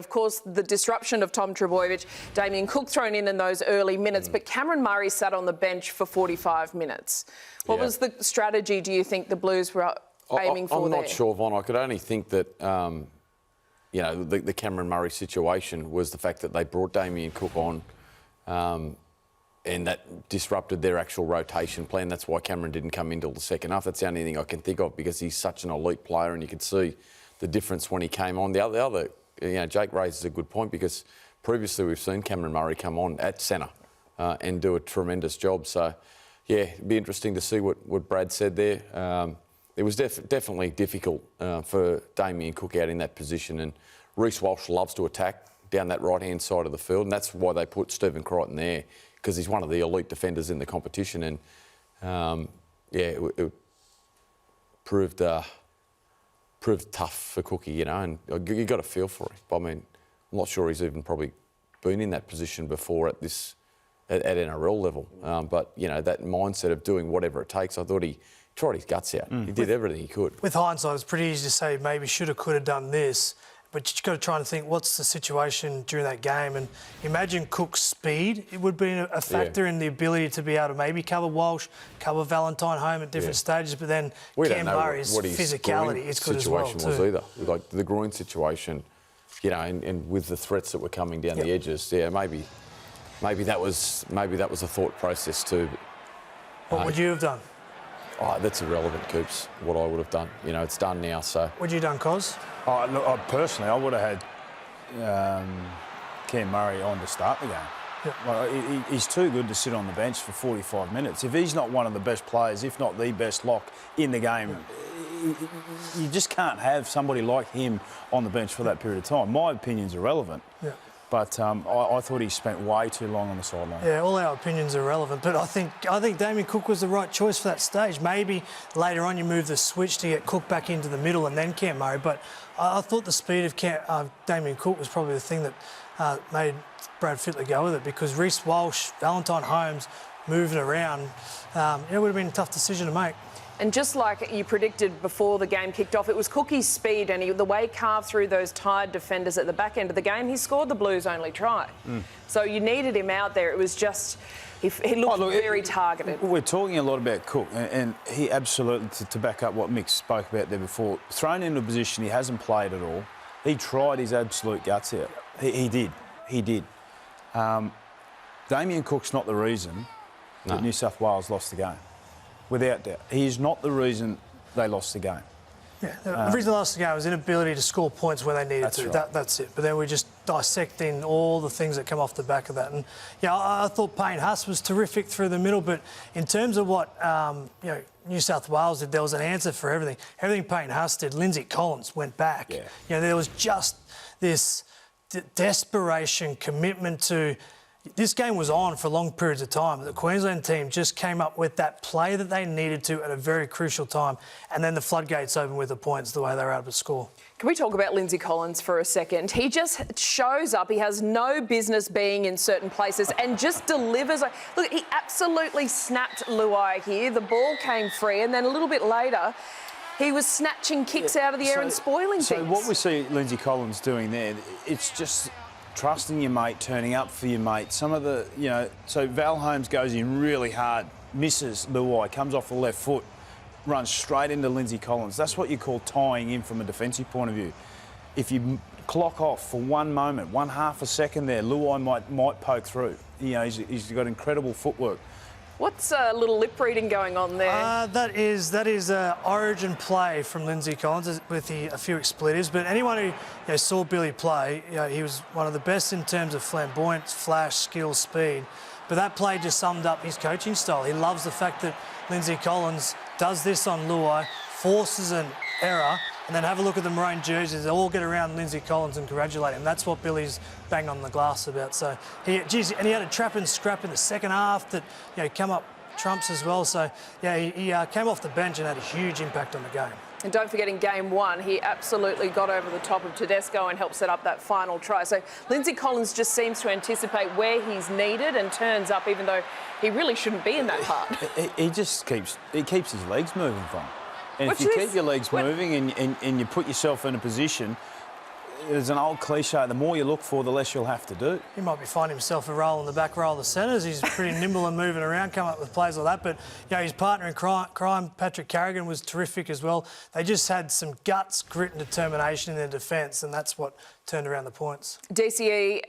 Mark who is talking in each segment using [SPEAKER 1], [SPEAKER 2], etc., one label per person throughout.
[SPEAKER 1] Of course, the disruption of Tom Trbojevic, Damien Cook thrown in those early minutes, but Cameron Murray sat on the bench for 45 minutes. What was the strategy, do you think, the Blues were aiming for
[SPEAKER 2] I'm
[SPEAKER 1] there?
[SPEAKER 2] not sure, Von. I could only think that, you know, the Cameron Murray situation was the fact that they brought Damien Cook on and that disrupted their actual rotation plan. That's why Cameron didn't come in till the second half. That's the only thing I can think of, because he's such an elite player and you could see the difference when he came on. The other, you know, Jake raises a good point, because previously we've seen Cameron Murray come on at centre and do a tremendous job. So, yeah, it'd be interesting to see what Brad said there. It was definitely difficult for Damien Cook out in that position, and Reece Walsh loves to attack down that right-hand side of the field, and that's why they put Stephen Crichton there, because he's one of the elite defenders in the competition. And, yeah, it proved tough for Cookie, you know, and you got a feel for it. I mean, I'm not sure he's even probably been in that position before at NRL level. But, you know, that mindset of doing whatever it takes, I thought he tried his guts out. He did everything he could.
[SPEAKER 3] With hindsight, it's pretty easy to say maybe should have, could have done this, but you've got to try and think what's the situation during that game. And imagine Cook's speed. It would be a factor in the ability to be able to maybe cover Walsh, cover Valentine home at different stages, but then Cam Murray's physicality is good as well too.
[SPEAKER 2] Was either. Like the groin situation, you know, and with the threats that were coming down the edges, maybe that was a thought process too.
[SPEAKER 3] What would you have done?
[SPEAKER 2] Oh, that's irrelevant, Coops, what I would have done. You know, it's done now, so...
[SPEAKER 3] What you done, Cos?
[SPEAKER 4] Look, personally, I would have had Cam Murray on to start the game.
[SPEAKER 3] Yep.
[SPEAKER 4] Like, he's too good to sit on the bench for 45 minutes. If he's not one of the best players, if not the best lock in the game, you just can't have somebody like him on the bench for that period of time. My opinion's irrelevant.
[SPEAKER 3] Yeah.
[SPEAKER 4] But I thought he spent way too long on the sideline.
[SPEAKER 3] Yeah, all our opinions are relevant, but I think Damien Cook was the right choice for that stage. Maybe later on you move the switch to get Cook back into the middle and then Cam Murray, but I thought the speed of Damien Cook was probably the thing that made Brad Fittler go with it, because Reece Walsh, Valentine Holmes moving around, it would have been a tough decision to make.
[SPEAKER 1] And just like you predicted before the game kicked off, it was Cookie's speed and the way he carved through those tired defenders at the back end of the game, he scored the Blues' only try. So you needed him out there. It was just, he looked very targeted.
[SPEAKER 4] We're talking a lot about Cook, and he absolutely, to back up what Mick spoke about there before, thrown into a position he hasn't played at all. He tried his absolute guts out. He did. Damien Cook's not the reason that New South Wales lost the game. Without doubt. He is not the reason they lost the game.
[SPEAKER 3] Yeah, the reason they lost the game was inability to score points when they needed to.
[SPEAKER 4] Right.
[SPEAKER 3] That's it. But then we're just dissecting all the things that come off the back of that. And, yeah, I thought Payne Haas was terrific through the middle, but in terms of what, you know, New South Wales did, there was an answer for everything. Everything Payne Haas did, Lindsay Collins went back.
[SPEAKER 4] Yeah.
[SPEAKER 3] You know, there was just this desperation, commitment to... This game was on for long periods of time. The Queensland team just came up with that play that they needed to at a very crucial time, and then the floodgates opened with the points the way they were able to score.
[SPEAKER 1] Can we talk about Lindsay Collins for a second? He just shows up. He has no business being in certain places and just delivers. Look, he absolutely snapped Luai here. The ball came free, and then a little bit later, he was snatching kicks out of the air and spoiling things.
[SPEAKER 4] So what we see Lindsay Collins doing there, it's just... trusting your mate, turning up for your mate. Some of the, you know, so Val Holmes goes in really hard, misses Luai, comes off the left foot, runs straight into Lindsay Collins. That's what you call tying in from a defensive point of view. If you clock off for one moment, 1/2 a second there, Luai might poke through. You know, he's got incredible footwork.
[SPEAKER 1] What's a little lip reading going on there?
[SPEAKER 3] That is origin play from Lindsay Collins with a few expletives. But anyone who saw Billy play, he was one of the best in terms of flamboyance, flash, skill, speed. But that play just summed up his coaching style. He loves the fact that Lindsay Collins does this on Luai, forces an error, and then have a look at the maroon jerseys. They all get around Lindsay Collins and congratulate him. That's what Billy's banged on the glass about. So, he had a trap and scrap in the second half that, come up trumps as well. So, yeah, he came off the bench and had a huge impact on the game.
[SPEAKER 1] And don't forget, in game one, he absolutely got over the top of Tedesco and helped set up that final try. So Lindsay Collins just seems to anticipate where he's needed and turns up, even though he really shouldn't be in that part.
[SPEAKER 4] He keeps his legs moving, Von. And if you keep your legs moving and you put yourself in a position, there's an old cliche, the more you look for, the less you'll have to do.
[SPEAKER 3] He might be finding himself a role in the back row of the centres. He's pretty nimble and moving around, coming up with plays like that. But, you know, his partner in crime, Patrick Carrigan, was terrific as well. They just had some guts, grit and determination in their defence, and that's what turned around the points.
[SPEAKER 1] DCE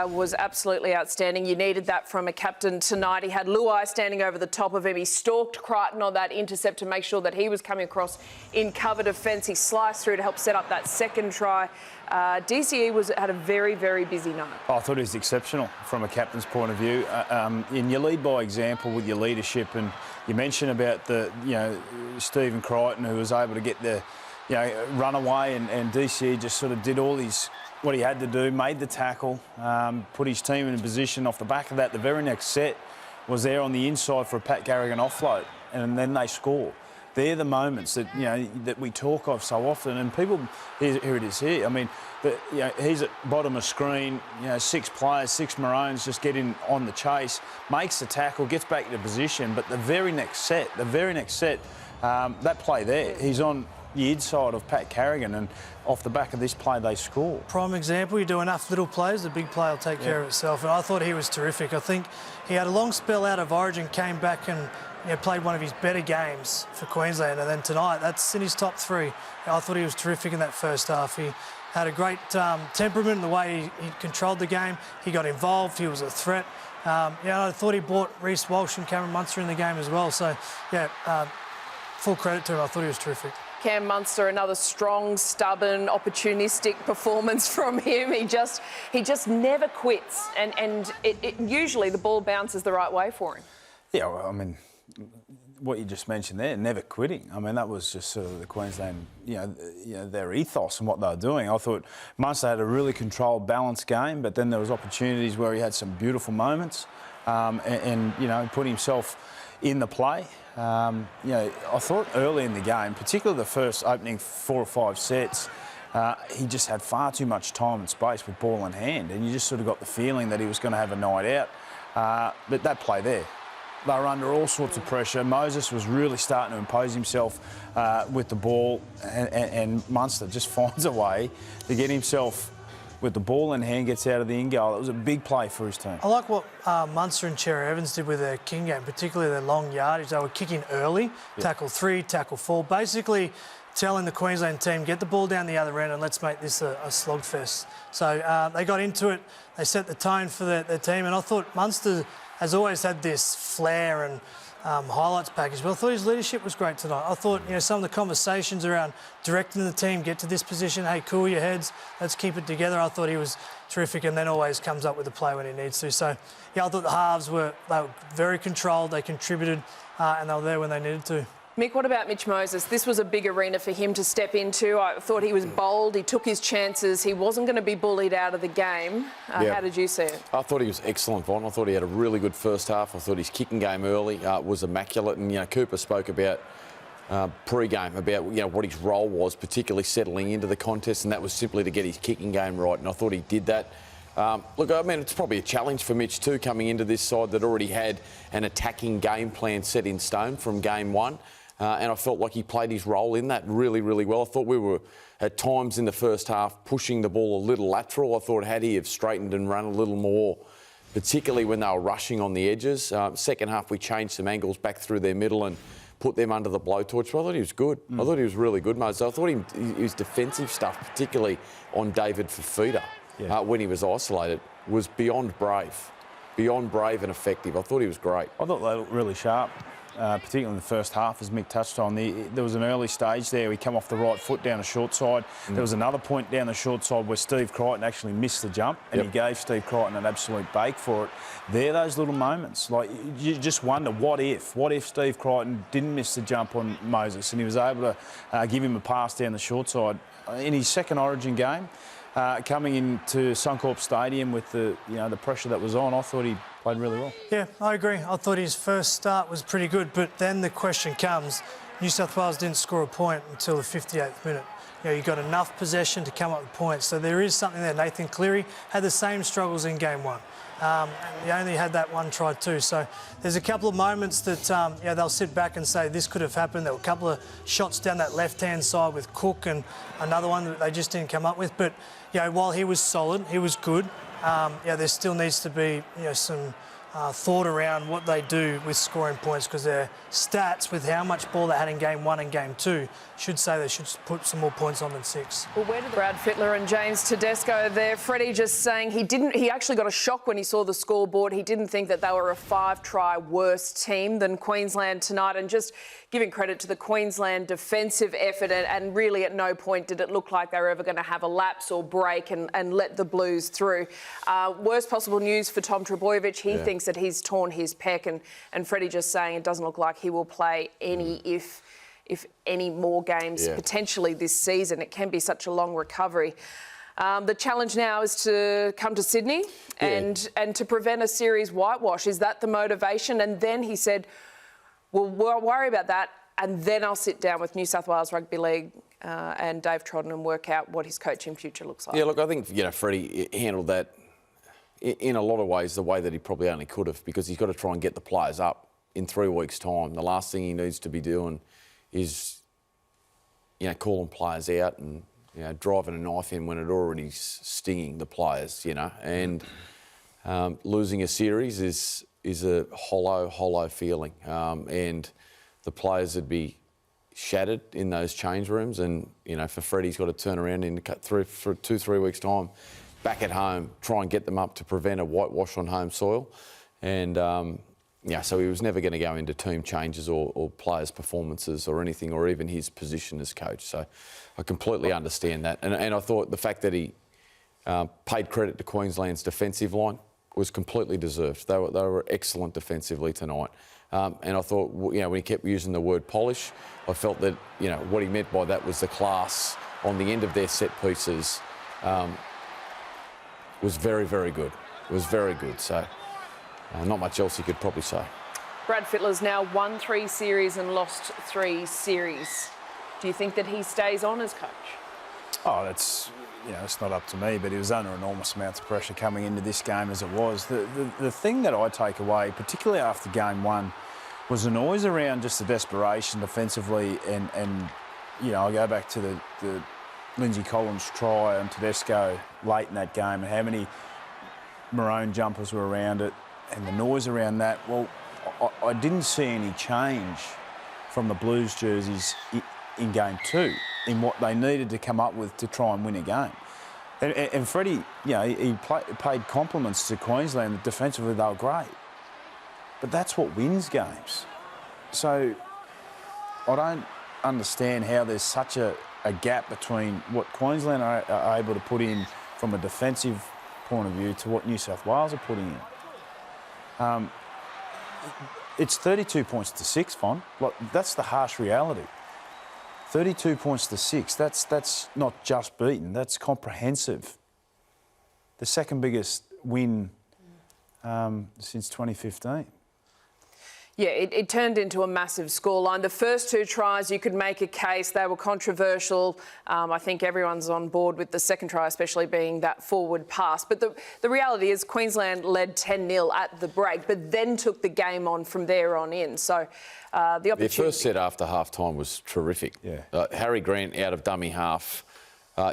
[SPEAKER 1] was absolutely outstanding. You needed that from a captain tonight. He had Luai standing over the top of him. He stalked Crichton on that intercept to make sure that he was coming across in cover defence. He sliced through to help set up that second try. DCE had a very, very busy night.
[SPEAKER 4] I thought it was exceptional from a captain's point of view. And you lead by example with your leadership. And you mentioned about Stephen Crichton, who was able to get the run away, and DCE just sort of did what he had to do, made the tackle, put his team in a position. Off the back of that, the very next set was there on the inside for a Pat Carrigan offload, and then they score. They're the moments that that we talk of so often, and people here it is here. I mean, he's at bottom of screen. 6 players, 6 Maroons just get in on the chase, makes the tackle, gets back into position. But the very next set, that play there, he's on the inside of Pat Carrigan, and off the back of this play, they score.
[SPEAKER 3] Prime example, you do enough little plays, the big play will take care of itself. And I thought he was terrific. I think he had a long spell out of Origin, came back and played one of his better games for Queensland. And then tonight, that's in his top 3. I thought he was terrific in that first half. He had a great temperament in the way he controlled the game. He got involved. He was a threat. I thought he brought Reece Walsh and Cameron Munster in the game as well. So, full credit to him. I thought he was terrific.
[SPEAKER 1] Cam Munster, another strong, stubborn, opportunistic performance from him. He just never quits, and usually the ball bounces the right way for him.
[SPEAKER 4] Yeah, well, I mean, what you just mentioned there, never quitting. I mean, that was just sort of the Queensland, their ethos and what they were doing. I thought Munster had a really controlled, balanced game, but then there was opportunities where he had some beautiful moments, and put himself in the play. I thought early in the game, particularly the first opening 4 or 5 sets, he just had far too much time and space with ball in hand, and you just sort of got the feeling that he was going to have a night out. But that play there, they were under all sorts of pressure. Moses was really starting to impose himself with the ball, and Munster just finds a way to get himself with the ball in hand, gets out of the in goal. It was a big play for his team.
[SPEAKER 3] I like what Munster and Cherry Evans did with their king game, particularly their long yardage. They were kicking early, tackle 3, tackle 4, basically telling the Queensland team, get the ball down the other end and let's make this a slogfest. So they got into it, they set the tone for their team, and I thought Munster has always had this flair and highlights package, but I thought his leadership was great tonight. I thought, some of the conversations around directing the team, get to this position, hey, cool your heads, let's keep it together. I thought he was terrific, and then always comes up with the play when he needs to. So, I thought the halves were very controlled, they contributed, and they were there when they needed to.
[SPEAKER 1] Mick, what about Mitch Moses? This was a big arena for him to step into. I thought he was bold, he took his chances, he wasn't going to be bullied out of the game. How did you see it?
[SPEAKER 2] I thought he was excellent, Von. I thought he had a really good first half. I thought his kicking game early was immaculate, and Cooper spoke about pre-game about what his role was, particularly settling into the contest, and that was simply to get his kicking game right, and I thought he did that. Look, I mean, it's probably a challenge for Mitch too, coming into this side that already had an attacking game plan set in stone from game 1. And I felt like he played his role in that really, really well. I thought we were, at times in the first half, pushing the ball a little lateral. I thought had he have straightened and run a little more, particularly when they were rushing on the edges. Second half, we changed some angles back through their middle and put them under the blowtorch. But I thought he was good. I thought he was really good, Moses. I thought his defensive stuff, particularly on David Fifita, when he was isolated, was beyond brave and effective. I thought he was great.
[SPEAKER 4] I thought they looked really sharp. Particularly in the first half, as Mick touched on. There was an early stage there. He come off the right foot down the short side. There was another point down the short side where Steve Crichton actually missed the jump, and he gave Steve Crichton an absolute bake for it. They're those little moments. Like, you just wonder, what if Steve Crichton didn't miss the jump on Moses and he was able to give him a pass down the short side. In his second Origin game, coming into Suncorp Stadium with the pressure that was on, I thought he played really well.
[SPEAKER 3] Yeah, I agree. I thought his first start was pretty good, but then the question comes, New South Wales didn't score a point until the 58th minute. you got enough possession to come up with points. So there is something there. Nathan Cleary had the same struggles in game one. And he only had that one try too. So there's a couple of moments that they'll sit back and say this could have happened. There were a couple of shots down that left-hand side with Cook and another one that they just didn't come up with. But while he was solid, he was good. There still needs to be some thought around what they do with scoring points, because their stats with how much ball they had in game one and game two should say they should put some more points on than 6.
[SPEAKER 1] Well, where did Brad Fittler and James Tedesco there? Freddie just saying he actually got a shock when he saw the scoreboard. He didn't think that they were a 5-try worse team than Queensland tonight, and just giving credit to the Queensland defensive effort, and really at no point did it look like they were ever going to have a lapse or break and let the Blues through. Worst possible news for Tom Trbojevic. He thinks that he's torn his pec, and Freddie just saying it doesn't look like he will play any if any more games potentially this season. It can be such a long recovery. The challenge now is to come to Sydney and to prevent a series whitewash. Is that the motivation? And then he said, we'll worry about that, and then I'll sit down with New South Wales Rugby League and Dave Trodden and work out what his coaching future looks like.
[SPEAKER 2] Yeah, look, I think Freddie handled that in a lot of ways the way that he probably only could have, because he's got to try and get the players up in 3 weeks' time. The last thing he needs to be doing is, calling players out and, driving a knife in when it already's stinging the players, And losing a series is a hollow feeling. And the players would be shattered in those change rooms. And, for Freddie, he's got to turn around in for 2-3 weeks' time, back at home, try and get them up to prevent a whitewash on home soil. And, so he was never going to go into team changes or players' performances or anything, or even his position as coach. So I completely understand that. And I thought the fact that he paid credit to Queensland's defensive line was completely deserved. They were excellent defensively tonight. And I thought, when he kept using the word polish, I felt that, what he meant by that was the class on the end of their set pieces was very, very good. It was very good. So not much else you could probably say.
[SPEAKER 1] Brad Fittler's now won 3 series and lost 3 series. Do you think that he stays on as coach?
[SPEAKER 4] Oh, that's, it's not up to me, but he was under enormous amounts of pressure coming into this game as it was. The thing that I take away, particularly after game one, was the noise around just the desperation defensively, and I go back to the Lindsay Collins try on Tedesco late in that game, and how many maroon jumpers were around it, and the noise around that. Well, I didn't see any change from the Blues jerseys in game 2 in what they needed to come up with to try and win a game. And Freddie, he paid compliments to Queensland that defensively they were great. But that's what wins games. So I don't understand how there's such a gap between what Queensland are able to put in from a defensive point of view to what New South Wales are putting in. It's 32 points to 6, Fon. That's the harsh reality. 32 points to 6. That's not just beaten. That's comprehensive. The second biggest win since 2015.
[SPEAKER 1] Yeah, it turned into a massive scoreline. The first 2 tries, you could make a case. They were controversial. I think everyone's on board with the second try, especially being that forward pass. But the reality is Queensland led 10-0 at the break, but then took the game on from there on in. So the opportunity...
[SPEAKER 2] Their first set after half-time was terrific.
[SPEAKER 4] Yeah.
[SPEAKER 2] Harry Grant out of dummy half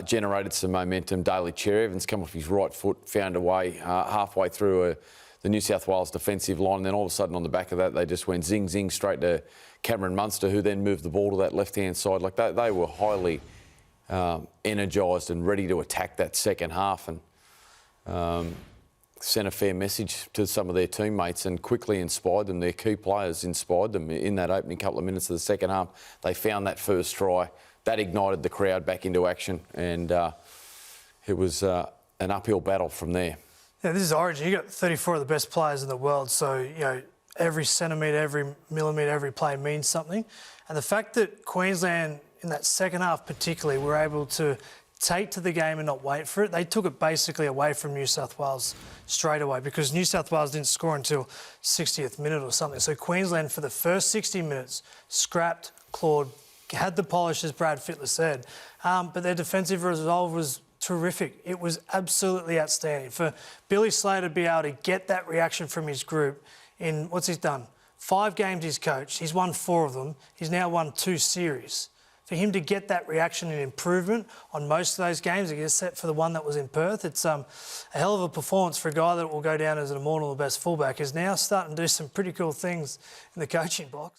[SPEAKER 2] generated some momentum. Daly Cherry Evans come off his right foot, found a way halfway through the New South Wales defensive line, and then all of a sudden on the back of that they just went zing zing straight to Cameron Munster, who then moved the ball to that left hand side. Like they were highly energised and ready to attack that second half, and sent a fair message to some of their teammates and quickly inspired them. Their key players inspired them in that opening couple of minutes of the second half. They found that first try, that ignited the crowd back into action, and it was an uphill battle from there.
[SPEAKER 3] Yeah, this is Origin. You've got 34 of the best players in the world, so, every centimetre, every millimetre, every play means something. And the fact that Queensland, in that second half particularly, were able to take to the game and not wait for it, they took it basically away from New South Wales straight away, because New South Wales didn't score until 60th minute or something. So Queensland, for the first 60 minutes, scrapped, clawed, had the polish, as Brad Fittler said, but their defensive resolve was terrific. It was absolutely outstanding. For Billy Slater to be able to get that reaction from his group in, what's he done? 5 games he's coached. He's won 4 of them. He's now won 2 series. For him to get that reaction and improvement on most of those games, except for the one that was in Perth, it's a hell of a performance for a guy that will go down as an immortal, the best fullback, is now starting to do some pretty cool things in the coaching box.